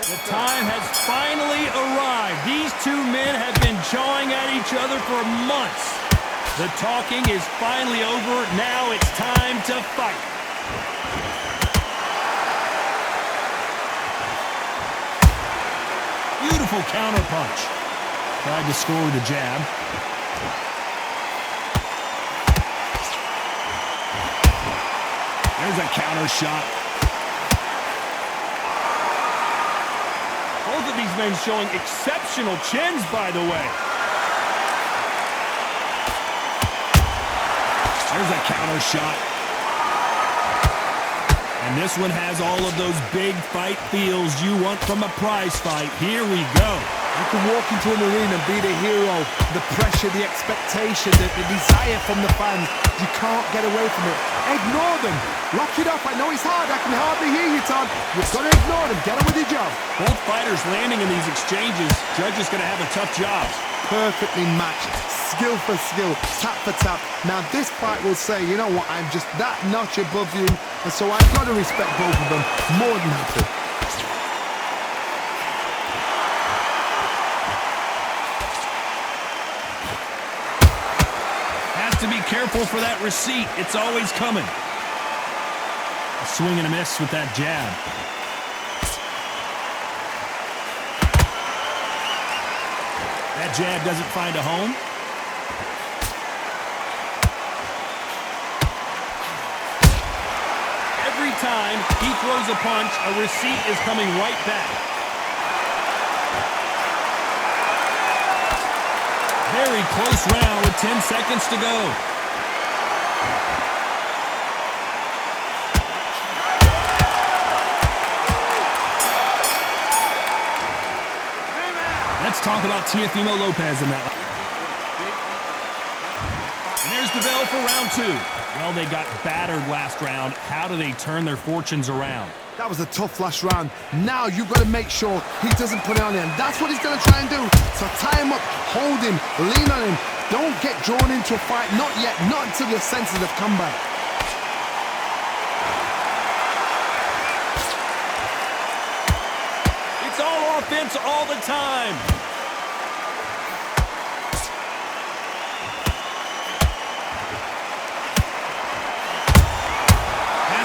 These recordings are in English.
The time has finally arrived. These two men have been jawing at each other for months. The talking is finally over. Now it's time to fight. Beautiful counter punch. Tried to score with a jab. There's a counter shot. Both of these men showing exceptional chins, by the way. There's a counter shot. And this one has all of those big fight feels you want from a prize fight. Here we go. You can walk into an arena and be the hero. The pressure, the expectation, the desire from the fans. You can't get away from it. Ignore them. Lock it up. I know it's hard. I can hardly hear you, Todd. You've got to ignore them. Get on with your job. Both fighters landing in these exchanges. Judge is going to have a tough job. Perfectly matched. Skill for skill. Tap for tap. Now this fight will say, you know what, I'm just that notch above you. And so I've got to respect both of them. More than happy. To be careful for that receipt. It's always coming. A swing and a miss with that jab. That jab doesn't find a home. Every time he throws a punch, a receipt is coming right back. Very close round with 10 seconds to go. Let's talk about Teofimo Lopez in that. And there's the bell for round two. Well, they got battered last round. How do they turn their fortunes around? That was a tough last round. Now you've got to make sure he doesn't put it on him. That's what he's going to try and do. So tie him up, hold him, lean on him. Don't get drawn into a fight. Not yet. Not until your senses have come back. It's all offense all the time.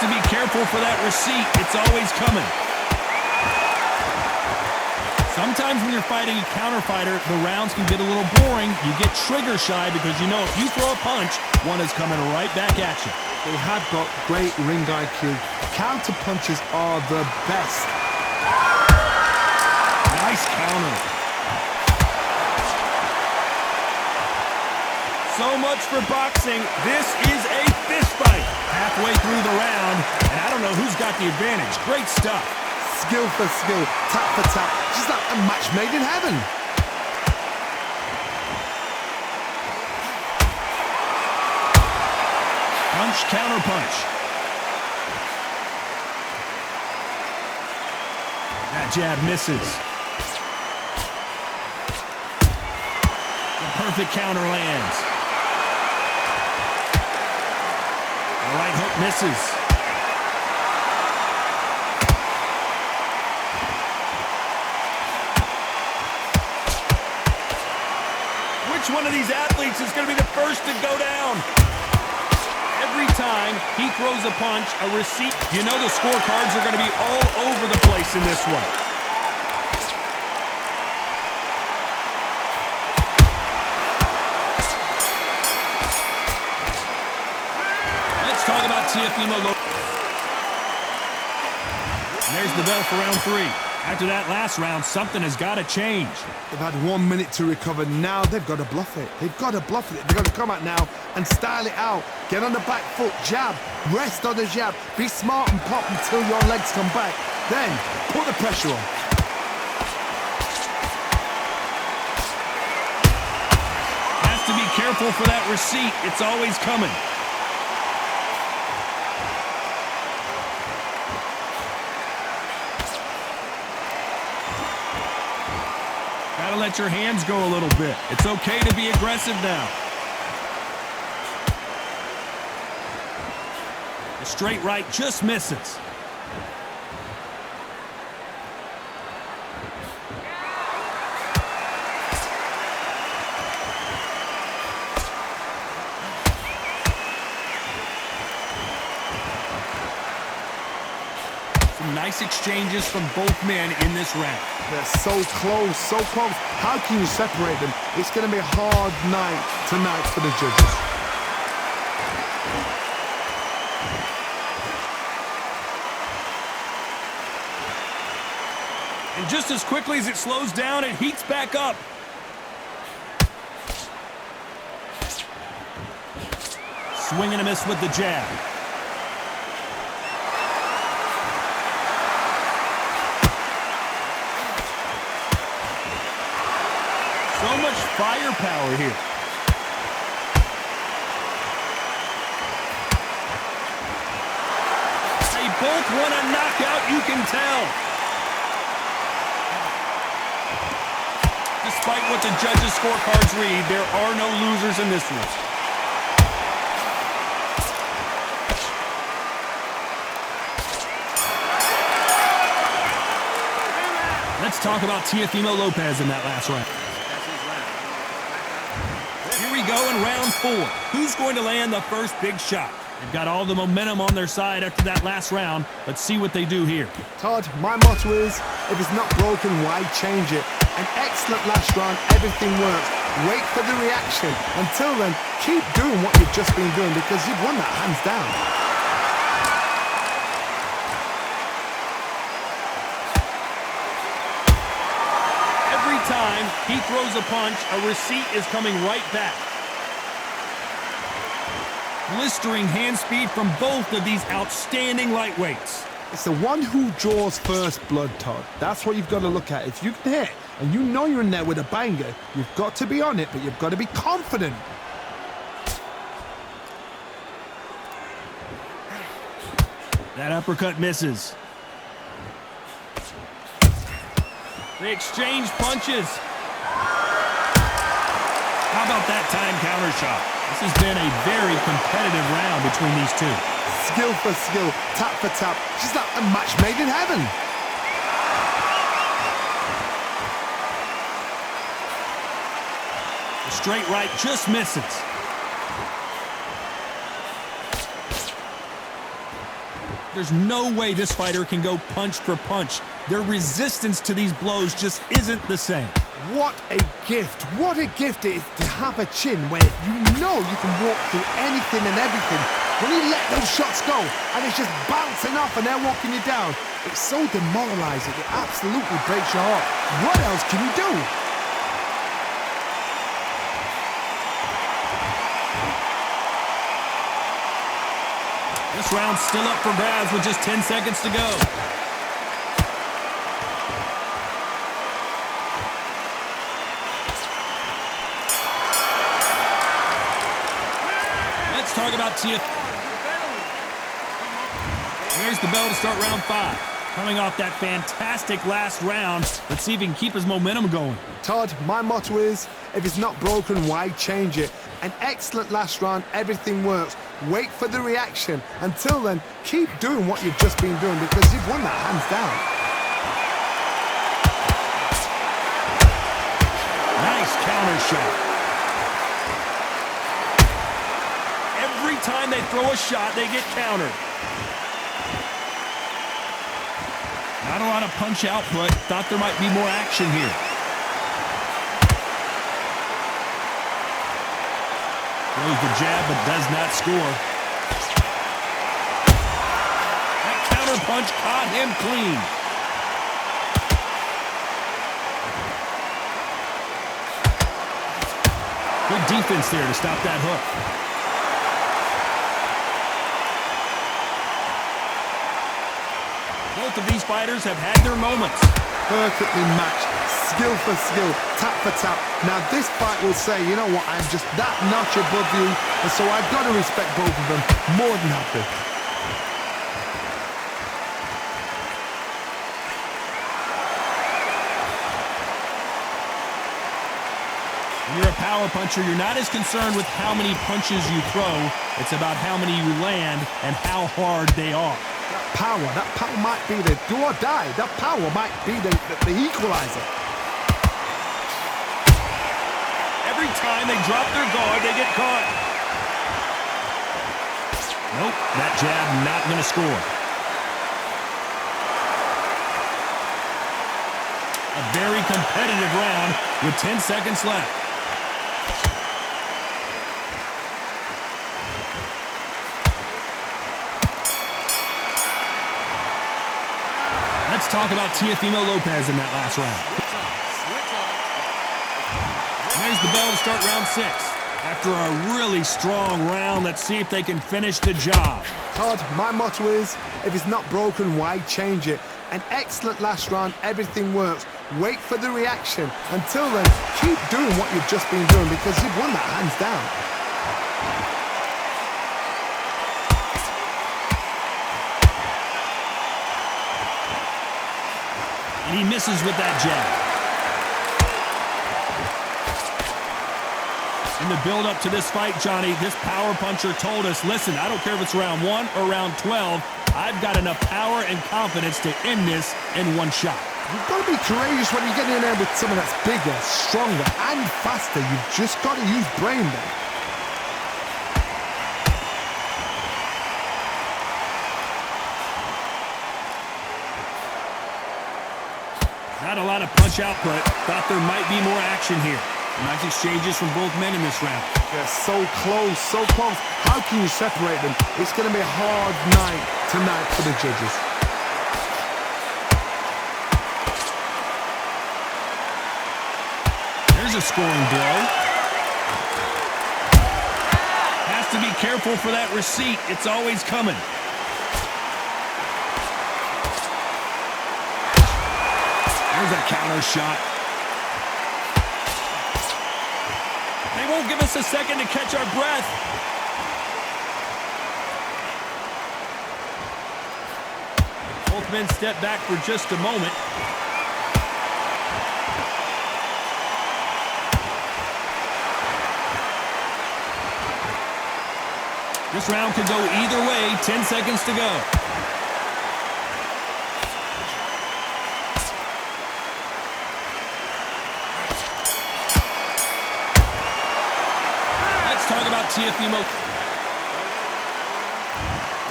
To be careful for that receipt. It's always coming. Sometimes when you're fighting a counter fighter, the rounds can get a little boring. You get trigger shy because you know if you throw a punch, one is coming right back at you. They have got great ring IQ. Counter punches are the best. Nice counter. So much for boxing. This is a fist fight. Halfway through the round, and I don't know who's got the advantage. Great stuff. Skill for skill, tap for tap. Just like a match made in heaven. Punch, counter punch. That jab misses. The perfect counter lands. The right hook misses. Which one of these athletes is going to be the first to go down? Every time he throws a punch, a receipt, you know the scorecards are going to be all over the place in this one. Talk about Teofimo Lopez. And there's the bell for round three. After that last round, something has got to change. They've had 1 minute to recover. Now they've got to bluff it. They've got to bluff it. They've got to come out now and style it out. Get on the back foot, jab, rest on the jab. Be smart and pop until your legs come back. Then put the pressure on. Has to be careful for that receipt. It's always coming. Gotta let your hands go a little bit. It's okay to be aggressive now. The straight right just misses. Some nice exchanges from both men in this round. They're so close, so close. How can you separate them? It's going to be a hard night tonight for the judges. And just as quickly as it slows down, it heats back up. Swing and a miss with the jab. So much firepower here. They both want a knockout, you can tell. Despite what the judges' scorecards read, there are no losers in this one. Let's talk about Teofimo Lopez in that last round. Here we go in round 4. Who's going to land the first big shot? They've got all the momentum on their side after that last round. Let's see what they do here. Todd, my motto is, if it's not broken, why change it? An excellent last round, everything works. Wait for the reaction. Until then, keep doing what you've just been doing because you've won that hands down. Every time he throws a punch, a receipt is coming right back. Blistering hand speed from both of these outstanding lightweights. It's the one who draws first blood, Todd. That's what you've got to look at. If you can hit, and you know you're in there with a banger, you've got to be on it, but you've got to be confident. That uppercut misses. They exchange punches. How about that time counter shot? This has been a very competitive round between these two. Skill for skill, tap for tap. She's like a match made in heaven. The straight right just misses. There's no way this fighter can go punch for punch. Their resistance to these blows just isn't the same. What a gift. What a gift it is to have a chin where you know you can walk through anything and everything. When you let those shots go and it's just bouncing off and they're walking you down, it's so demoralizing. It absolutely breaks your heart. What else can you do? This round's still up for grabs with just 10 seconds to go. Let's talk about Tia. Here's the bell to start round 5. Coming off that fantastic last round, let's see if he can keep his momentum going. Todd, my motto is, if it's not broken, why change it? An excellent last round, everything works. Wait for the reaction. Until then, keep doing what you've just been doing because you've won that hands down. Nice counter shot. Every time they throw a shot, they get countered. Not a lot of punch output. Thought there might be more action here. Throws the jab, but does not score. That counter punch caught him clean. Good defense there to stop that hook. Both of these fighters have had their moments. Perfectly matched, skill for skill, tap for tap. Now this fight will say, you know what, I'm just that notch above you, and so I've got to respect both of them more than happy. When you're a power puncher, you're not as concerned with how many punches you throw. It's about how many you land and how hard they are. That power might be the do or die. That power might be the equalizer. Every time they drop their guard, they get caught. Nope, that jab not going to score. very competitive round with 10 seconds left. Let's talk about Teofimo Lopez in that last round. There's the bell to start round 6. After a really strong round, let's see if they can finish the job. Todd, my motto is, if it's not broken, why change it? An excellent last round, everything works. Wait for the reaction. Until then, keep doing what you've just been doing because you've won that hands down. And he misses with that jab. In the build-up to this fight, Johnny, this power puncher told us, listen, I don't care if it's round 1 or round 12, I've got enough power and confidence to end this in one shot. You've got to be courageous when you get in there with someone that's bigger, stronger, and faster. You've just got to use brain there. Not a lot of punch output. Thought there might be more action here. Nice exchanges from both men in this round. They're so close, so close. How can you separate them? It's going to be a hard night tonight for the judges. There's a scoring blow. Has to be careful for that receipt. It's always coming. There's a counter shot. They won't give us a second to catch our breath. Both men step back for just a moment. This round could go either way. 10 seconds to go. Talk about Teofimo.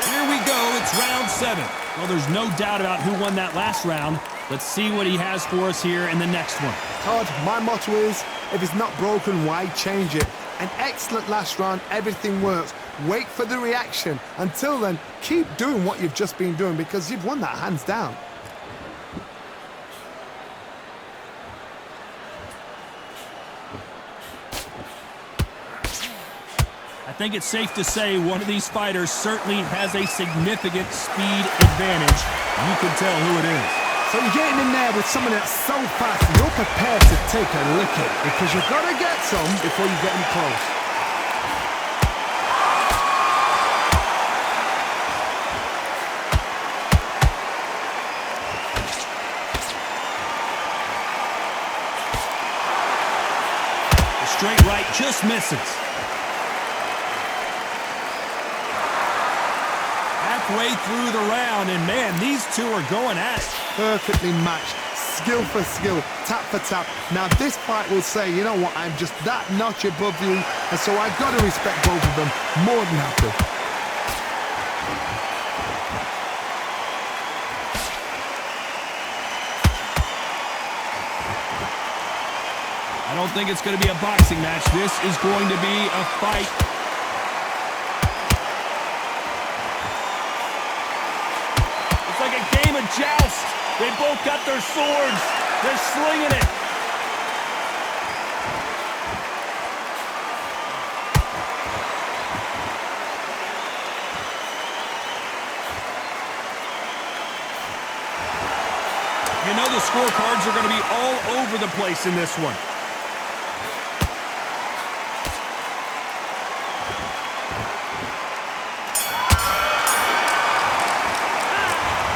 Here we go. It's round 7. Well, there's no doubt about who won that last round. Let's see what he has for us here in the next one. Todd, my motto is, if it's not broken, why change it? An excellent last round. Everything works. Wait for the reaction. Until then, keep doing what you've just been doing because you've won that hands down. I think it's safe to say one of these fighters certainly has a significant speed advantage. You can tell who it is. So you're getting in there with someone that's so fast, you're prepared to take a licking because you've got to get some before you get them close. The straight right just misses. Halfway through the round, and man, these two are going at it. Perfectly matched, skill for skill, tap for tap. Now this fight will say, you know what, I'm just that notch above you, and so I've got to respect both of them more than happy. I don't think it's going to be a boxing match. This is going to be a fight. Like a game of joust. They both got their swords. They're slinging it. You know the scorecards are going to be all over the place in this one.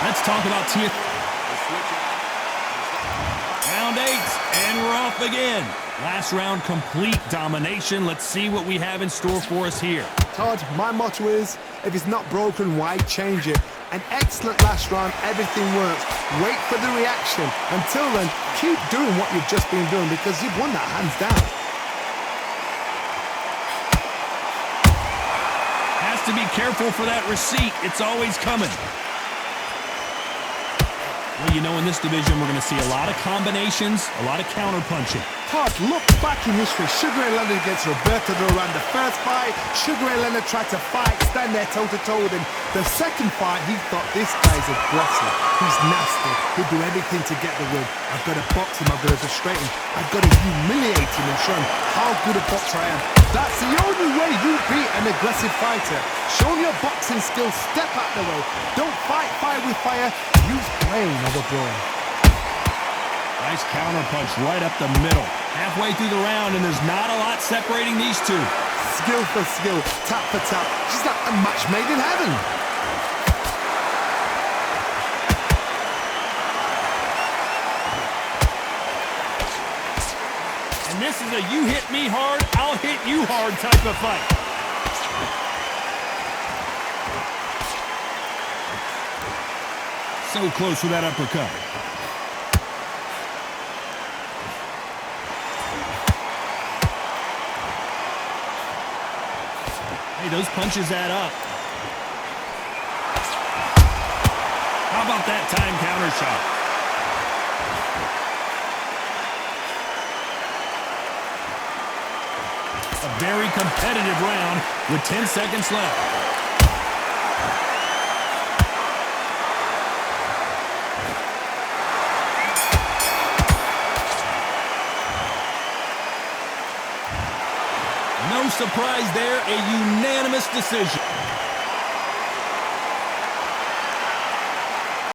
Let's talk about Round 8, and we're off again. Last round, complete domination. Let's see what we have in store for us here. Todd, my motto is, if it's not broken, why change it? An excellent last round, everything works. Wait for the reaction. Until then, keep doing what you've just been doing because you've won that hands down. Has to be careful for that receipt. It's always coming. Well, you know, in this division, we're going to see a lot of combinations, a lot of counter-punching. Todd, look back in history. Sugar Ray Leonard against Roberto Duran. The first fight, Sugar Ray Leonard tried to fight, stand there toe-to-toe with him. The second fight, he thought, this guy's aggressive. He's nasty. He'll do everything to get the win. I've got to box him. I've got to frustrate him. I've got to humiliate him and show him how good a boxer I am. That's the only way you beat an aggressive fighter. Show your boxing skills. Step out the way. Don't fight fire with fire. Use brain over brawn. Nice counter punch right up the middle. Halfway through the round, and there's not a lot separating these two. Skill for skill, tap for tap. She's like a match made in heaven. And this is a you hit me hard, I'll hit you hard type of fight. So close with that uppercut. Hey, those punches add up. How about that time counter shot? A very competitive round with 10 seconds left. No surprise there, a unanimous decision.